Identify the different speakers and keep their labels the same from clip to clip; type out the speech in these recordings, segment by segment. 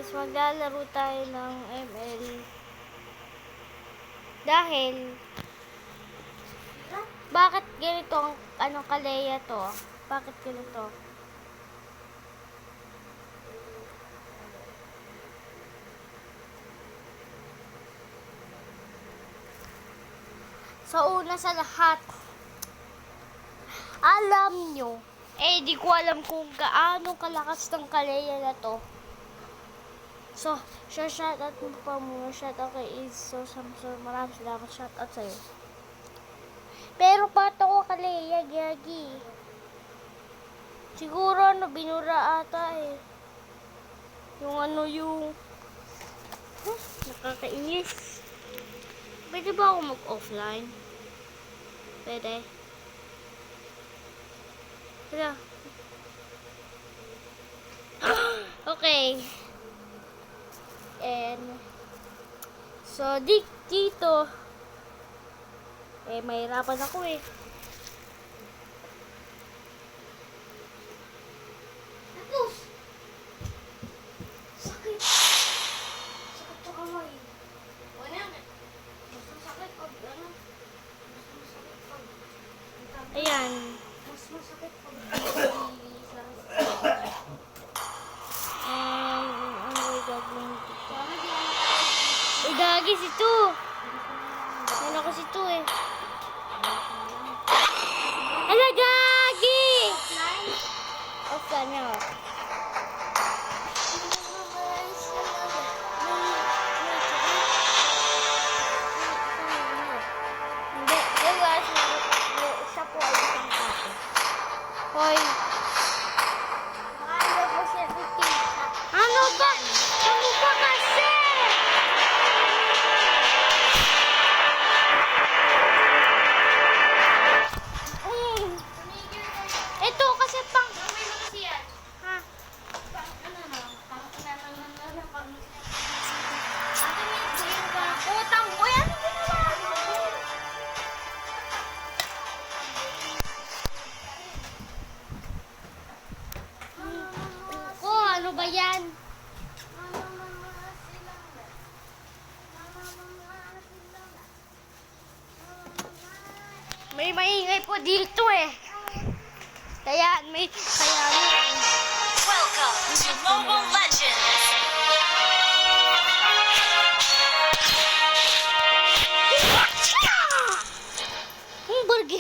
Speaker 1: maglalaro tayo ng ML. Dahil, bakit ganito ang Kalea to? Bakit ganito? Sa una sa lahat, alam nyo, di ko alam kung gaano kalakas ng Kalea na to. So, shoutout mo pa muna. Shoutout kay Iso Samson. Maraming salamat. Shoutout sa'yo. Pero pato ko Kalea, Gagi. Siguro binura ata eh. Yung nakakainis. Pwede ba ako mag-offline? Pwede. Hala. Okay. And so dito mahirapan ako eh. Tapos sakit sa kamay. Wala na. Mas masakit pag ayan. Mas masakit pag Gagi si Tu. Ano ko si Tu eh. Ala Gagi! Offline ako. Hindi. Isa po ay isang kape. Hoy. Ano po siya? Ano ba? Ano ba kasi? Ito kasi pang ha? Utang mo yan. Ano ba yan? May maingay po dito eh. Kaya
Speaker 2: Welcome to Mobile Legends.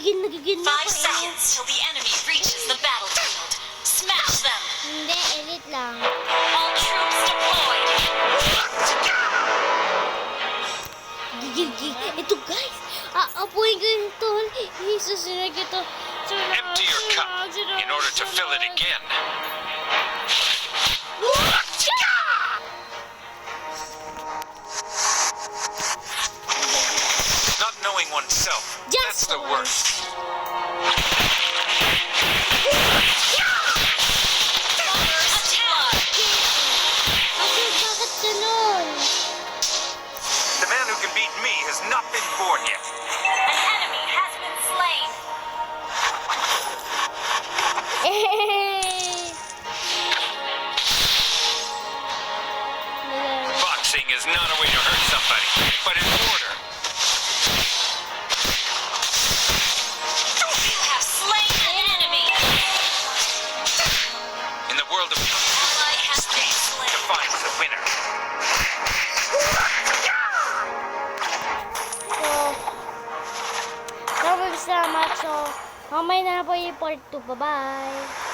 Speaker 1: Nagigin
Speaker 2: 5 seconds till the enemy reaches the battlefield. Smash them.
Speaker 1: Hindi, elite lang.
Speaker 2: All troops deployed.
Speaker 1: Gigil. Ito guys, aapuin ko yung tol. Susunod ito.
Speaker 3: Empty your cup in order to fill it again. Not knowing oneself, that's the worst.
Speaker 1: Bakit ganun?
Speaker 3: The man who can beat me has not been born yet.
Speaker 2: An enemy has been slain.
Speaker 3: Boxing is not a way to hurt somebody, but in order.
Speaker 2: You have slain an enemy.
Speaker 3: In the world of
Speaker 2: Ally has been slain.
Speaker 3: defines the winner.
Speaker 1: So, maraming salamat. So, mamaya na po yung part 2. Bye-bye.